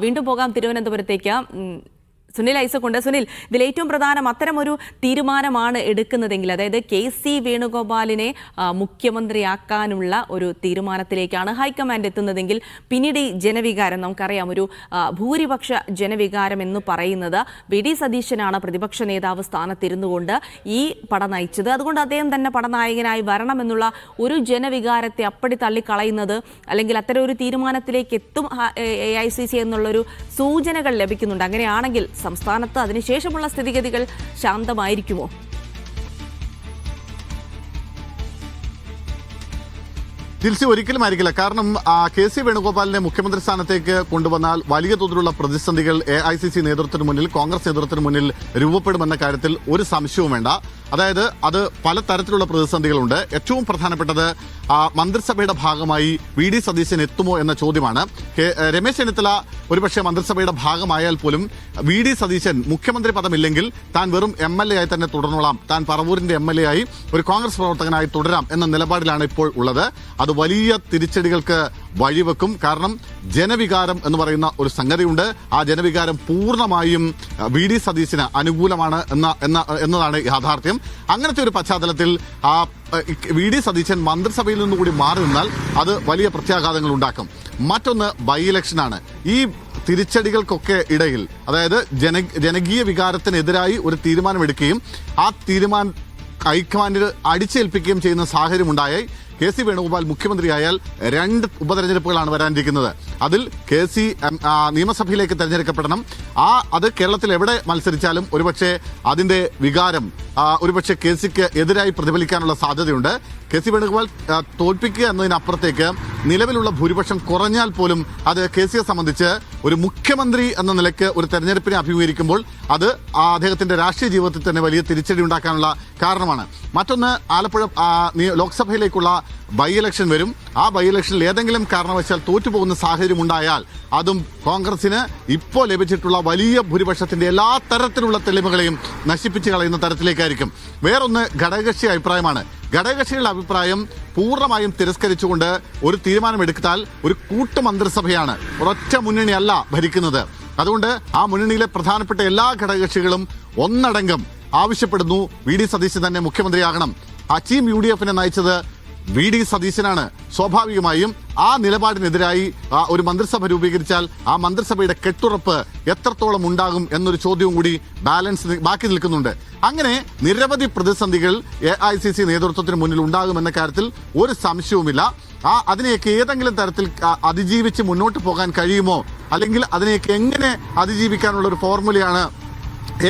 വീണ്ടും പോകാം തിരുവനന്തപുരത്തേക്ക്. സുനിൽ ഐസക്കുണ്ട്. സുനിൽ, ഇതിൽ ഏറ്റവും പ്രധാനം അത്തരമൊരു തീരുമാനമാണ് എടുക്കുന്നതെങ്കിൽ, അതായത് KC വേണുഗോപാലിനെ മുഖ്യമന്ത്രിയാക്കാനുള്ള ഒരു തീരുമാനത്തിലേക്കാണ് ഹൈക്കമാൻഡ് എത്തുന്നതെങ്കിൽ പിന്നീട് ഈ ജനവികാരം നമുക്കറിയാം, ഒരു ഭൂരിപക്ഷ ജനവികാരം എന്ന് പറയുന്നത് VD സതീശനാണ് പ്രതിപക്ഷ നേതാവ് സ്ഥാനത്തിരുന്നുകൊണ്ട് ഈ പട നയിച്ചത്. അതുകൊണ്ട് അദ്ദേഹം തന്നെ പടനായകനായി വരണമെന്നുള്ള ഒരു ജനവികാരത്തെ അപ്പടി തള്ളിക്കളയുന്നത്, അല്ലെങ്കിൽ അത്തരം ഒരു തീരുമാനത്തിലേക്ക് എത്തും AICC എന്നുള്ളൊരു സൂചനകൾ ലഭിക്കുന്നുണ്ട്. അങ്ങനെയാണെങ്കിൽ സംസ്ഥാനത്ത് അതിനുശേഷമുള്ള സ്ഥിതിഗതികൾ ശാന്തമായിരിക്കുമോ? ദിൽസി, ഒരിക്കലും ആയിരിക്കില്ല. കാരണം KC വേണുഗോപാലിനെ മുഖ്യമന്ത്രി സ്ഥാനത്തേക്ക് കൊണ്ടുവന്നാൽ വലിയ തോതിലുള്ള പ്രതിസന്ധികൾ AICC നേതൃത്വത്തിന് മുന്നിൽ, കോൺഗ്രസ് നേതൃത്വത്തിന് മുന്നിൽ രൂപപ്പെടുമെന്ന കാര്യത്തിൽ ഒരു സംശയവും വേണ്ട. അതായത് അത് പലതരത്തിലുള്ള പ്രതിസന്ധികളുണ്ട്. ഏറ്റവും പ്രധാനപ്പെട്ടത് മന്ത്രിസഭയുടെ ഭാഗമായി VD സതീശൻ എത്തുമോ എന്ന ചോദ്യമാണ്. രമേശ് ചെന്നിത്തല ഒരുപക്ഷെ മന്ത്രിസഭയുടെ ഭാഗമായാൽ പോലും VD സതീശൻ മുഖ്യമന്ത്രി പദമില്ലെങ്കിൽ താൻ വെറും MLA ആയി തന്നെ തുടർന്നോളാം, താൻ പറവൂരിന്റെ MLA ആയി ഒരു കോൺഗ്രസ് പ്രവർത്തകനായി തുടരാം എന്ന നിലപാടിലാണ് ഇപ്പോൾ ഉള്ളത്. അത് വലിയ തിരിച്ചടികൾക്ക് വഴിവെക്കും. കാരണം ജനവികാരം എന്ന് പറയുന്ന ഒരു സംഗതിയുണ്ട്. ആ ജനവികാരം പൂർണ്ണമായും VD സതീശന് അനുകൂലമാണ് എന്നതാണ് യാഥാർത്ഥ്യം. അങ്ങനത്തെ ഒരു പശ്ചാത്തലത്തിൽ VD സതീശൻ മന്ത്രിസഭയിൽ നിന്നുകൂടി മാറി നിന്നാൽ അത് വലിയ പ്രത്യാഘാതങ്ങൾ ഉണ്ടാക്കും. മറ്റൊന്ന് ബൈ ഇലക്ഷനാണ്. ഈ തിരിച്ചടികൾക്കൊക്കെ ഇടയിൽ, അതായത് ജനകീയ വികാരത്തിനെതിരായി ഒരു തീരുമാനമെടുക്കുകയും ആ തീരുമാനം ഹൈക്കമാൻഡിൽ അടിച്ചേൽപ്പിക്കുകയും ചെയ്യുന്ന സാഹചര്യം ഉണ്ടായി KC വേണുഗോപാൽ മുഖ്യമന്ത്രിയായാൽ 2 ഉപതെരഞ്ഞെടുപ്പുകളാണ് വരാനിരിക്കുന്നത്. അതിൽ KC നിയമസഭയിലേക്ക് തെരഞ്ഞെടുക്കപ്പെടണം. അത് കേരളത്തിൽ എവിടെ മത്സരിച്ചാലും ഒരുപക്ഷെ അതിന്റെ വികാരം ഒരുപക്ഷെ KCക്ക് എതിരായി പ്രതിഫലിക്കാനുള്ള സാധ്യതയുണ്ട്. KC വേണുഗോപാൽ തോൽപ്പിക്കുക എന്നതിനപ്പുറത്തേക്ക് നിലവിലുള്ള ഭൂരിപക്ഷം കുറഞ്ഞാൽ പോലും അത് KCയെ സംബന്ധിച്ച് ഒരു മുഖ്യമന്ത്രി എന്ന നിലയ്ക്ക് ഒരു തെരഞ്ഞെടുപ്പിനെ അഭിമുഖീകരിക്കുമ്പോൾ അത് അദ്ദേഹത്തിന്റെ രാഷ്ട്രീയ ജീവിതത്തിൽ തന്നെ വലിയ തിരിച്ചടി ഉണ്ടാക്കാനുള്ള കാരണമാണ്. മറ്റൊന്ന്, ആലപ്പുഴ ലോക്സഭയിലേക്കുള്ള ബൈ ഇലക്ഷൻ വരും. ആ ബൈ ഇലക്ഷനിൽ ഏതെങ്കിലും കാരണവശാൽ തോറ്റുപോകുന്ന സാഹചര്യം ഉണ്ടായാൽ അതും കോൺഗ്രസിന് ഇപ്പോൾ ലഭിച്ചിട്ടുള്ള വലിയ ഭൂരിപക്ഷത്തിന്റെ എല്ലാ തരത്തിലുള്ള തെളിവുകളെയും നശിപ്പിച്ചു കളയുന്ന തരത്തിലേക്കായിരിക്കും. വേറൊന്ന് ഘടകകക്ഷി അഭിപ്രായമാണ്. ഘടകകക്ഷികളുടെ അഭിപ്രായം പൂർണ്ണമായും തിരസ്കരിച്ചുകൊണ്ട് ഒരു തീരുമാനമെടുത്താൽ ഒരു കൂട്ടുമന്ത്രിസഭയാണ്, ഒരൊറ്റ മുന്നണിയല്ല ഭരിക്കുന്നത്. അതുകൊണ്ട് ആ മുന്നണിയിലെ പ്രധാനപ്പെട്ട എല്ലാ ഘടകകക്ഷികളും ഒന്നടങ്കം ആവശ്യപ്പെടുന്നു VD സതീശൻ തന്നെ മുഖ്യമന്ത്രിയാകണം. ആ ടീം UDFനെ നയിച്ചത് VD സതീശനാണ്. സ്വാഭാവികമായും ആ നിലപാടിനെതിരായി ഒരു മന്ത്രിസഭ രൂപീകരിച്ചാൽ ആ മന്ത്രിസഭയുടെ കെട്ടുറപ്പ് എത്രത്തോളം ഉണ്ടാകും എന്നൊരു ചോദ്യവും കൂടി ബാക്കി നിൽക്കുന്നുണ്ട്. അങ്ങനെ നിരവധി പ്രതിസന്ധികൾ AICC നേതൃത്വത്തിന് മുന്നിൽ ഉണ്ടാകുമെന്ന കാര്യത്തിൽ ഒരു സംശയവുമില്ല. അതിനെയൊക്കെ ഏതെങ്കിലും തരത്തിൽ അതിജീവിച്ച് മുന്നോട്ട് പോകാൻ കഴിയുമോ, അല്ലെങ്കിൽ അതിനെയൊക്കെ എങ്ങനെ അതിജീവിക്കാനുള്ള ഒരു ഫോർമുലയാണ്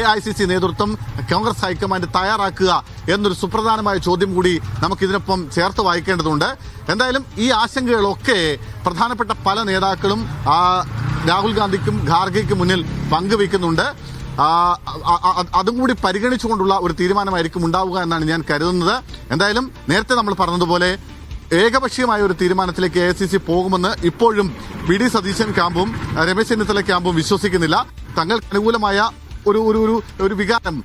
AICC നേതൃത്വം, കോൺഗ്രസ് ഹൈക്കമാൻഡ് തയ്യാറാക്കുക എന്നൊരു സുപ്രധാനമായ ചോദ്യം കൂടി നമുക്കിതിനൊപ്പം ചേർത്ത് വായിക്കേണ്ടതുണ്ട്. എന്തായാലും ഈ ആശങ്കകളൊക്കെ പ്രധാനപ്പെട്ട പല നേതാക്കളും രാഹുൽ ഗാന്ധിക്കും ഖാർഗെയ്ക്കും മുന്നിൽ പങ്കുവയ്ക്കുന്നുണ്ട്. അതും കൂടി പരിഗണിച്ചുകൊണ്ടുള്ള ഒരു തീരുമാനമായിരിക്കും ഉണ്ടാവുക എന്നാണ് ഞാൻ കരുതുന്നത്. എന്തായാലും നേരത്തെ നമ്മൾ പറഞ്ഞതുപോലെ ഏകപക്ഷീയമായ ഒരു തീരുമാനത്തിലേക്ക് AICC പോകുമെന്ന് ഇപ്പോഴും VD സതീശൻ ക്യാമ്പും രമേശ് ചെന്നിത്തല ക്യാമ്പും വിശ്വസിക്കുന്നില്ല. തങ്ങൾക്ക് അനുകൂലമായ ഒരു വികാരം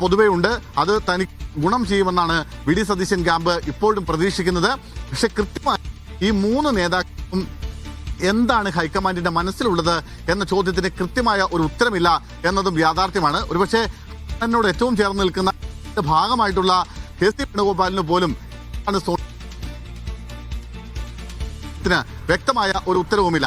പൊതുവെ ഉണ്ട്. അത് തനിക്ക് ഗുണം ചെയ്യുമെന്നാണ് VD സതീശൻ ക്യാമ്പ് ഇപ്പോഴും പ്രതീക്ഷിക്കുന്നത്. പക്ഷെ കൃത്യമായി ഈ 3 നേതാക്കളും എന്താണ് ഹൈക്കമാൻഡിന്റെ മനസ്സിലുള്ളത് എന്ന ചോദ്യത്തിന് കൃത്യമായ ഒരു ഉത്തരമില്ല എന്നതും യാഥാർത്ഥ്യമാണ്. ഒരുപക്ഷെ എന്നോട് ഏറ്റവും ചേർന്ന് നിൽക്കുന്ന ഭാഗമായിട്ടുള്ള KC വേണുഗോപാലിന് പോലും വ്യക്തമായ ഒരു ഉത്തരവുമില്ല.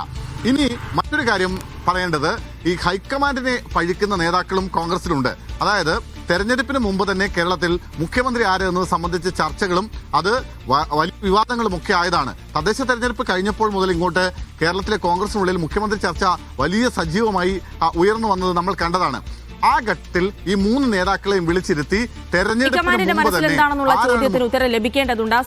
ഇനി മറ്റൊരു കാര്യം പറയേണ്ടത്, ഈ ഹൈക്കമാൻഡിനെ പഴിക്കുന്ന നേതാക്കളും കോൺഗ്രസിലുണ്ട്. അതായത് തെരഞ്ഞെടുപ്പിന് മുമ്പ് തന്നെ കേരളത്തിൽ മുഖ്യമന്ത്രി ആര് എന്നത് സംബന്ധിച്ച് ചർച്ചകളും അത് വലിയ വിവാദങ്ങളും ഒക്കെ ആയതാണ്. തദ്ദേശ തെരഞ്ഞെടുപ്പ് കഴിഞ്ഞപ്പോൾ മുതൽ ഇങ്ങോട്ട് കേരളത്തിലെ കോൺഗ്രസിനുള്ളിൽ മുഖ്യമന്ത്രി ചർച്ച വലിയ സജീവമായി ഉയർന്നു വന്നത് നമ്മൾ കണ്ടതാണ്. ആ ഘട്ടത്തിൽ ഈ 3 നേതാക്കളെയും വിളിച്ചിരുത്തി തെരഞ്ഞെടുപ്പിന് മുമ്പ് തന്നെ ചോദ്യത്തിന് ഉത്തരം ലഭിക്കേണ്ടതുണ്ട്.